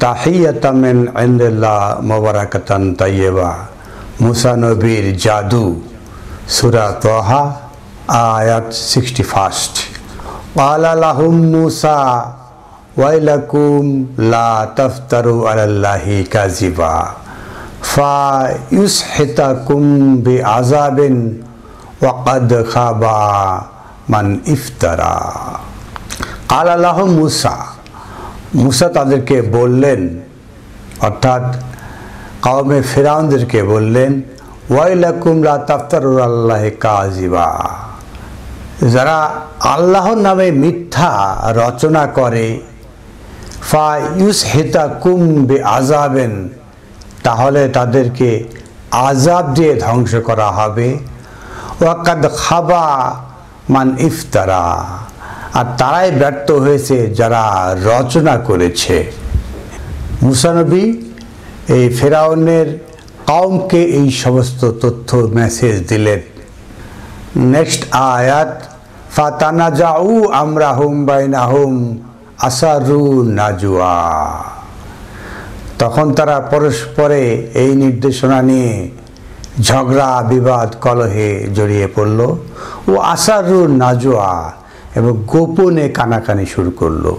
তাহিয়াতাম মিন ইনদিল্লাহ মুবারাকাতান তাইয়্যিবা। মুসা নবীর জাদু, সূরা তাহা আয়াত 61। ক্বালা লাহুম মুসা ওয়াইলাকুম লা তাফতারু আলাল্লাহি কাযিবা ফায়ুসহিতাকুম বিআযাবিন ওয়া ক্বাদ খাবা মান ইফতারা। ক্বালা লাহুম মুসা, মুসা তাদেরকে বললেন, অর্থাৎ কওমে ফিরআউনদেরকে বললেন, ওয়াইলাকুম লা তাফতারু আলাল্লাহি কাযিবা, যারা আল্লাহর নামে মিথ্যা রচনা করে, ফায়ুসহিতাকুম বিআযাবিন, তাহলে তাদেরকে আযাব দিয়ে ধ্বংস করা হবে, ওয়া ক্বাদ খাবা মান ইফতারা, আর তারাই ব্যর্থ হয়েছে যারা রচনা করেছে। মুসা নবী এই ফেরাউনের কওমকে এই সমস্ত তথ্য মেসেজ দিলেন। নেক্সট আয়াত, ফাতানাজাউ আমরাহুম বাইনাহুম আসারু নাজওয়া, তখন তারা পরস্পরে এই নির্দেশনা নিয়ে ঝগড়া বিবাদ কলহে জড়িয়ে পড়ল। ও আসারু নাজওয়া, এবং গোপনে কানাকানি শুরু করলো।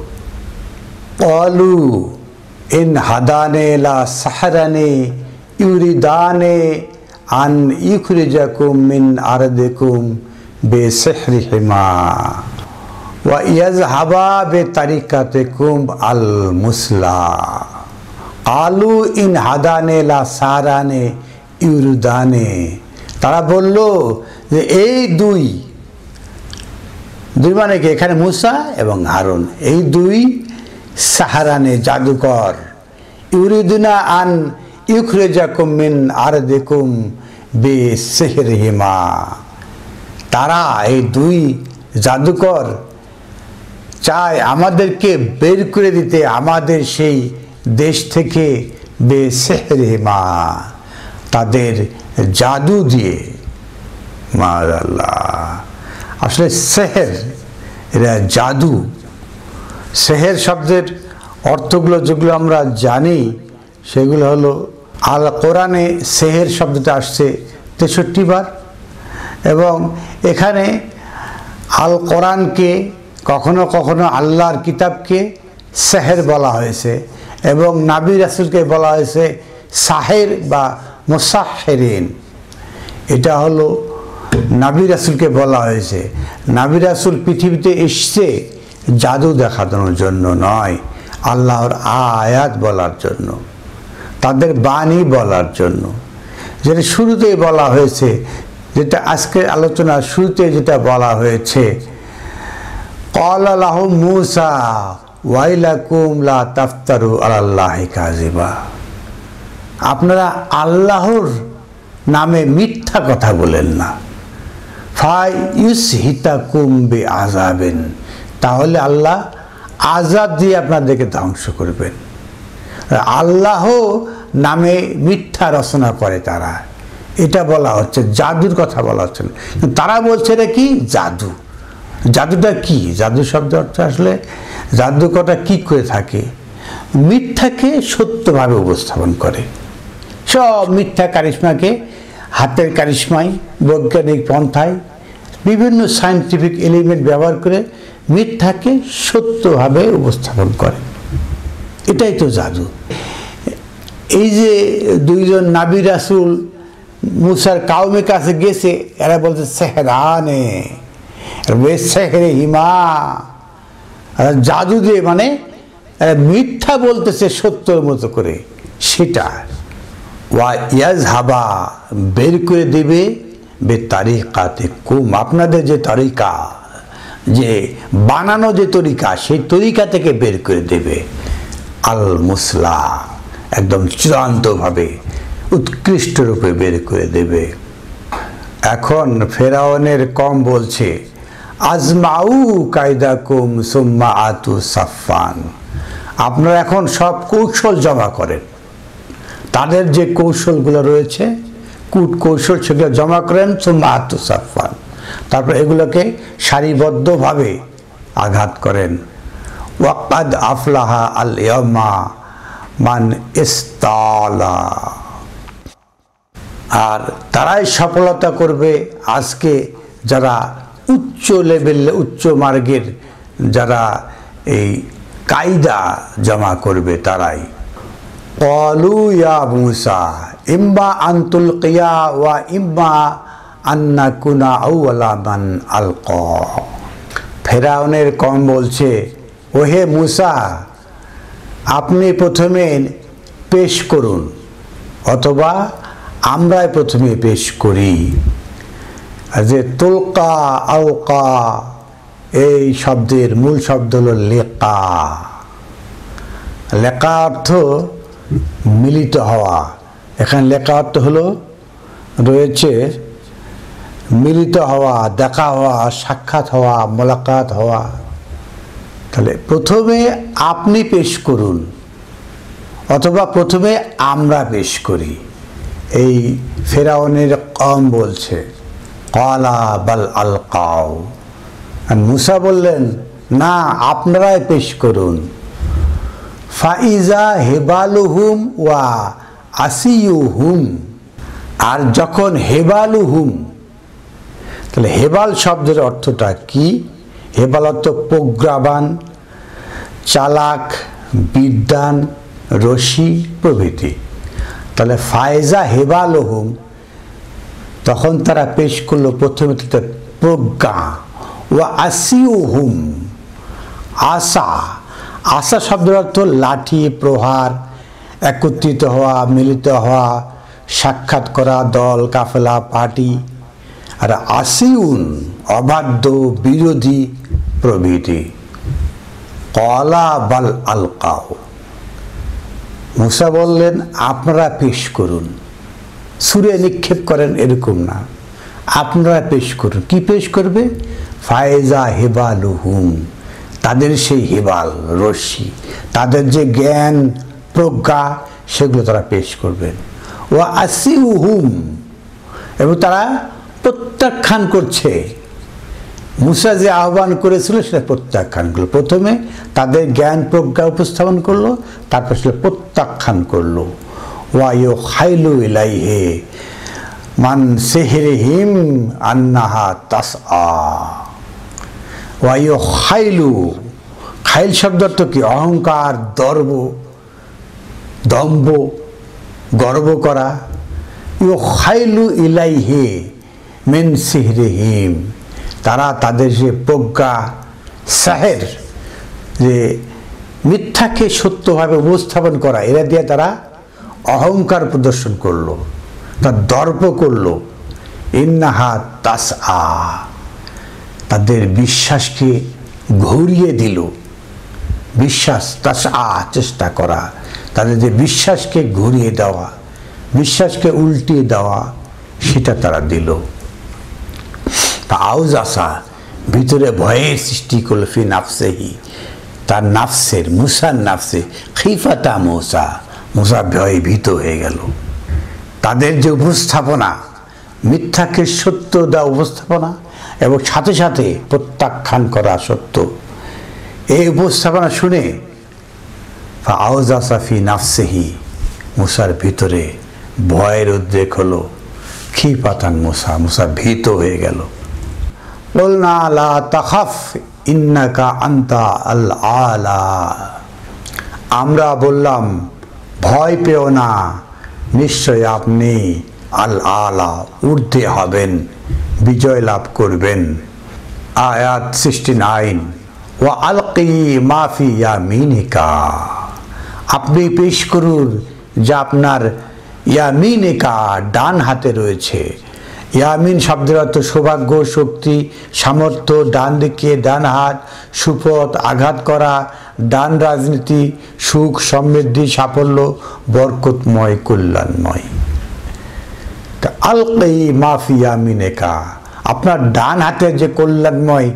ক্বালু ইন হাদানে লা সাহরানি ইউরিদানে আন ইখরিজাকুম মিন আরদিকুম বিসিহরিহিমা ওয়া ইয়াযহাবা বিতারিকাতিকুম আল মুসলা। ক্বালু ইন হাদানে লা সাহরানি ইউরিদানে, তারা বলল যে এই দুই মানে কি, এখানে মুসা এবং হারুন, এই দুই সাহারানে জাদুকর, ইউরিদুনা আন ইখরিজাকুম মিন আরদিকুম বিসিহরিহিমা, তারা এই দুই জাদুকর চায় আমাদেরকে বের করে দিতে আমাদের সেই দেশ থেকে, বিসিহরিহিমা, তাদের জাদু দিয়ে। মাশাআল্লাহ, আসলে সেহের, এরা জাদু। সেহের শব্দের অর্থগুলো যেগুলো আমরা জানি সেগুলো হলো, আল কোরআনে সেহের শব্দটা আসছে 63 বার, এবং এখানে আল কোরআনকে কখনো কখনো আল্লাহর কিতাবকে সেহের বলা হয়েছে, এবং নবী রাসূলকে বলা হয়েছে সাহের বা মুসাহহিরিন। এটা হলো নবী রাসূলকে বলা হয়েছে। নবী রাসূল পৃথিবীতে এসছে জাদু দেখানোর জন্য নয়, আল্লাহর আয়াত বলার জন্য, তাদের বাণী বলার জন্য। যেটা শুরুতেই বলা হয়েছে, যেটা আজকের আলোচনার শুরুতে যেটা বলা হয়েছে, ক্বালা লাহুম মুসা ওয়াইলাকুম লা তাফতারু আলাল্লাহি কাযিবা, আপনারা আল্লাহর নামে মিথ্যা কথা বলেন না। ফায়ুসহিতাকুম বিআযাবিন, তাহলে আল্লাহ আযাব দিয়ে আপনাদেরকে ধ্বংস করবেন। আল্লাহ নামে মিথ্যা রচনা করে তারা, এটা বলা হচ্ছে, জাদুর কথা বলা হচ্ছে না। তারা বলছে এটা কি জাদু। জাদুটা কি? জাদু শব্দ অর্থ আসলে জাদু কথা কি করে থাকে, মিথ্যাকে সত্যভাবে উপস্থাপন করে। সব মিথ্যা কারিশমাকে হাতের কারিশমায়, বৈজ্ঞানিক পন্থায়, বিভিন্ন সায়েন্টিফিক এলিমেন্ট ব্যবহার করে মিথ্যাকে সত্যভাবে উপস্থাপন করে, এটাই তো জাদু। এই যে দুইজন নবী রাসূল মুসার কওমের কাছে গেছে, এরা বলছে সেহরানে বিসিহরিহিমা, জাদু দিয়ে, মানে মিথ্যা বলতেছে সত্যর মতো করে, সেটা। ওয়া ইয়াযহাবা, বের করে দেবে, বিতারিকাতিকুম, আপনাদের যে তরিকা, যে বানানো যে তরিকা, সেই তরিকা থেকে বের করে দেবে, আল মুসলা, একদম চূড়ান্তভাবে উৎকৃষ্ট রূপে বের করে দেবে। এখন ফেরাউনের কম বলছে, আজমাউ কায়দাকুম সুম্মা আতু সাফান, আপনারা এখন সব কৌশল জমা করেন, তাদের যে কৌশলগুলো রয়েছে, কূট কৌশল, সেগুলো জমা করেন, সুম্মা আতু সাফান, তারপর এগুলোকে সারিবদ্ধভাবে আঘাত করেন। ওয়াকাদ আফলাহা আল ইয়াউমা মান ইস্তালা। আর তারাই সফলতা করবে আজকে যারা উচ্চ লেভেলে, উচ্চ মার্গের যারা এই কায়দা জমা করবে তারাই। ক্বালু ইয়া মূসা ইম্মা আন তুলকিয়া ওয়া ইম্মা আন নাকুনা আউওয়ালা মান আলকা। ফেরাউনের কওম বলছে, ওহে মূসা, আপনি প্রথমে পেশ করুন, অথবা আমরাই প্রথমে পেশ করি। যে তুলকা আলকা এই শব্দের মূল শব্দ হলো লেকা। লেকা অর্থ মিলিত হওয়া। এখানে লেকা অর্থ হলো রয়েছে মিলিত হওয়া, দেখা হওয়া, সাক্ষাৎ হওয়া, মোলাকাত হওয়া। তাহলে প্রথমে আপনি পেশ করুন, অথবা প্রথমে আমরা পেশ করি। এই ফেরাউনের কওম বলছে। ক্বালা বাল আলকাও। মূসা বললেন, না, আপনারাই পেশ করুন। ফাইজা হেবালুহুম ওয়া আসিয়ুহুম। আর যখন হেবালুহুম, তাহলে হেবাল শব্দের অর্থটা কি? হেবাল অর্থ প্রজ্ঞাবান, চালাক, বিদ্বান, রশি প্রভৃতি। তাহলে ফায়জা হেবালুহুম, তখন তারা পেশ করলো প্রথমে প্রজ্ঞা। ওয়া আসিয়ুহুম, আশা। আশা শব্দের অর্থ লাঠি, প্রহার, একত্রিত হওয়া, মিলিত হওয়া, সাক্ষাৎ করা, দল, কাফেলা, পার্টি। আর আসিউন অবাধ্য, বিরোধী প্রভৃতি। ক্বালা বাল আলকাও। মূসা বললেন, আপনারা পেশ করুন। ছুঁড়ে নিক্ষেপ করেন এরকম না, আপনারা পেশ করুন। কি পেশ করবে? ফায়জা হেবালুহুম, তাদের সেই হেবাল, রশ্মি, তাদের যে জ্ঞান, প্রজ্ঞা, সেগুলো তারা পেশ করবেন। ওয়া আসিউহুম, এবং তারা প্রত্যাখ্যান করছে। মূসা যে আহ্বান করেছিল সেটা প্রত্যাখ্যান করলো। প্রথমে তাদের জ্ঞান প্রজ্ঞা উপস্থাপন করলো, তারপর সেটা প্রত্যাখ্যান করলো। ওয়া ইউখাইলু ইলাইহি মান সিহরিহিম আন্নাহা তাসআ। ওয়া ইউখাইলু, খাইল শব্দ অর্থ কি? অহংকার, দম্ভ, গর্ব করা। ইউখাইলু ইলাইহি মিন সিহরিহিম, তারা তাদের যে প্রজ্ঞা, সাহের, যে মিথ্যাকে সত্যভাবে উপস্থাপন করা, এরা দিয়ে তারা অহংকার প্রদর্শন করলো, তার দর্প করলো। ইন্নাহা তাসআ, তাদের বিশ্বাসকে ঘুরিয়ে দিল। বিশ্বাস, তাসআ চেষ্টা করা, তাদের যে বিশ্বাসকে ঘুরিয়ে দেওয়া, বিশ্বাসকে উল্টিয়ে দেওয়া, সেটা তারা দিল। আউজাসা, ভিতরে ভয়ের সৃষ্টি করল। ফি নাফসেহি, তার নাফসের, মূসার নাফসে। খিফাতা মূসা, মূসা ভয়ে ভীত হয়ে গেল। তাদের যে উপস্থাপনা, মিথ্যাকে সত্য দেওয়া উপস্থাপনা, এবং সাথে সাথে প্রত্যাখ্যান করা সত্য, এই উপস্থাপনা শুনে আউজাসা ফি নাফসেহি, মূসার ভিতরে ভয়ের উদ্রেক হলো। খিফাতান মূসা, মূসা ভীত হয়ে গেল। কুলনা লা তাখাফ ইন্নাকা আনতা আল আলা। আমরা বললাম, ভয় পেও না, নিশ্চয় আপনি আল আলা, ঊর্ধ্বে হবেন, বিজয় লাভ করবেন। আয়াত 69। ওয়া আলকি মা ফি ইয়ামিনিকা, আপনি পেশ করুন যা আপনার ইয়ামিনিকা, ডান হাতে রয়েছে। ইয়ামিন শব্দের অর্থ সৌভাগ্য, শক্তি, সামর্থ্য, ডান দিকে, ডান হাত, সুপথ, আঘাত করা, ডান রাজনীতি, সুখ, সমৃদ্ধি, সাফল্য, বরকতময়, কল্যাণময়। আলকি মা ফি ইয়ামিনিকা, আপনার ডান হাতের যে কল্যাণময়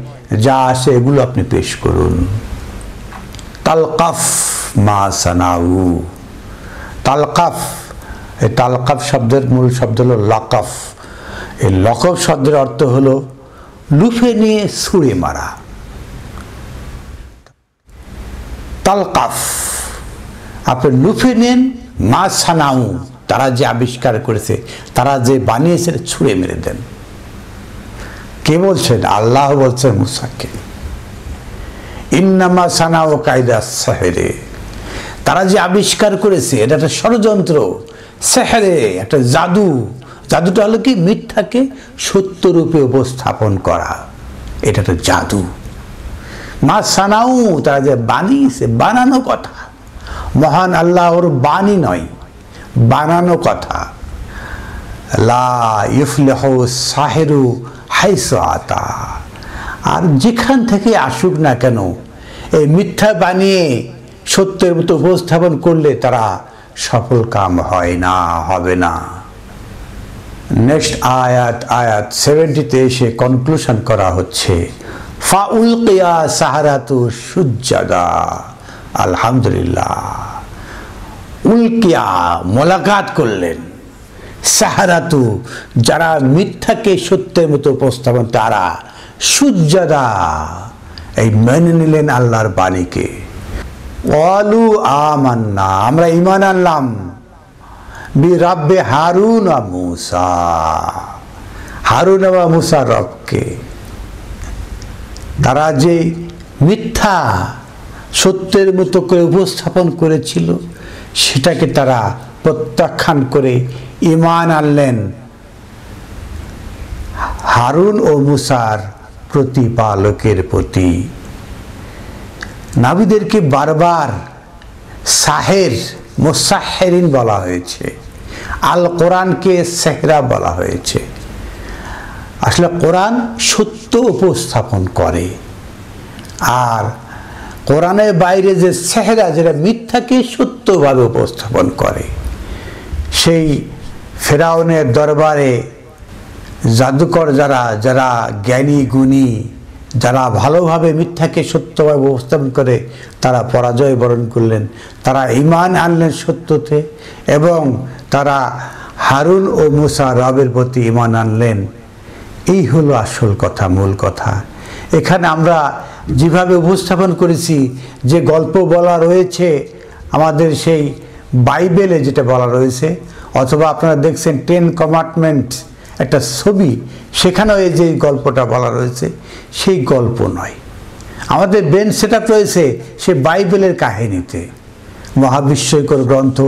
যা আছে এগুলো আপনি পেশ করুন। তালকাফ মা সানাউ, তালকাফ, এই তালকাফ শব্দের মূল শব্দ হলো লাকাফ। এই লকব শব্দের অর্থ হলো লুফে নিয়ে ছুঁড়ে মারা। তালকাফ আপনি লুফে নেন মা সানাউ, তারা যে আবিষ্কার করেছে, তারা যে বানিয়েছে, ছুঁড়ে মেরে দেন। কে বলছেন? আল্লাহ বলছেন মুসাকে, ইন্নামা সানাউ কায়দা সাহেরে, তারা যে আবিষ্কার করেছে এটা একটা ষড়যন্ত্র, সেহরে একটা জাদু। জাদুটা হলো কি? মিথ্যাকে সত্য রূপে উপস্থাপন করা, এটা একটা জাদু। মা সানাউ, তারা যে বানিয়েছে, বানানো কথা। মহান আল্লাহর বাণী নয়, বানানো কথা। লা ইফলিহু সাহিরু হাইসু আতা, আর যেখান থেকে আসুক না কেন, এই মিথ্যা বানিয়ে সত্যের মতো উপস্থাপন করলে তারা সফল কাম হয় না, হবে না। নেক্সট আয়াত 70-তে এসে কনক্লুশন করা হচ্ছে, ফাউলকিয়া সাহারাতু সুজ্জাদা। আলহামদুলিল্লাহ, উলকিয়া মোলাকাত করলেন, সাহারাতু যারা মিথ্যাকে সত্যের মতো উপস্থাপন, তারা সুজ্জাদা, এই মেনে নিলেন আল্লাহর বাণীকে। ওয়ালু আমান্না, আমরা ঈমান আনলাম, বি রাব্বে হারুন ওয়া মূসা, হারুন ওয়া মূসার রবকে। তারা যে মিথ্যা সত্যের মতো করে উপস্থাপন করেছিল, সেটাকে তারা প্রত্যাখ্যান করে ঈমান আনলেন হারুন ও মূসার প্রতিপালকের প্রতি। নাবিদেরকে বারবার সাহের, মুসাহেরিন বলা হয়েছে, আল কোরআনকে সেহরা বলা হয়েছে। আসলে কোরআন সত্য উপস্থাপন করে, আর কোরআনের বাইরে যে সেহরা, যেটা মিথ্যাকে সত্যভাবে উপস্থাপন করে। সেই ফেরাউনের দরবারে জাদুকর যারা জ্ঞানী গুণী, যারা ভালোভাবে মিথ্যাকে সত্যভাবে উপস্থাপন করে, তারা পরাজয় বরণ করলেন। তারা ঈমান আনলেন সত্যতে, এবং তারা হারুন ও মূসা রবের প্রতি ঈমান আনলেন। এই হলো আসল কথা, মূল কথা। এখানে আমরা যেভাবে উপস্থাপন করেছি, যে গল্প বলা রয়েছে আমাদের সেই বাইবেলে, যেটা বলা রয়েছে, অথবা আপনারা দেখছেন 10 কমান্ডমেন্ট একটা ছবি, সেখানেও এই যে গল্পটা বলা রয়েছে, সেই গল্প নয়। আমাদের ব্রেন সেটআপ রয়েছে সে বাইবেলের কাহিনীতে। মহাবিস্ময়কর গ্রন্থ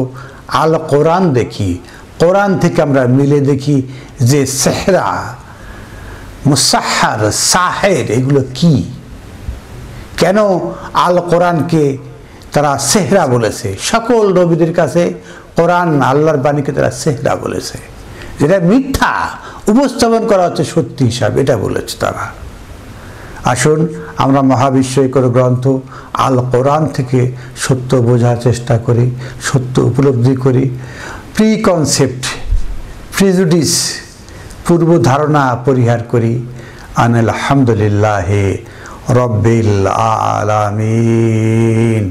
আল কোরআন দেখি, কোরআন থেকে আমরা মিলে দেখি যে সেহরা, মুসাহার, সাহের, এগুলো কি, কেন আল কোরআনকে তারা সেহরা বলেছে। সকল নবীদের কাছে কোরআন, আল্লাহর বাণীকে তারা সেহরা বলেছে, যেটা মিথ্যা উপস্থাপন করা হচ্ছে সত্যি হিসাবে, এটা বলেছে তারা। আসুন আমরা মহাবিস্ময়কর গ্রন্থ আল কোরআন থেকে সত্য বোঝার চেষ্টা করি, সত্য উপলব্ধি করি, প্রিকনসেপ্ট, প্রিজুডিস, পূর্ব ধারণা পরিহার করি। আলহামদুলিল্লাহি রব্বিল আলামিন।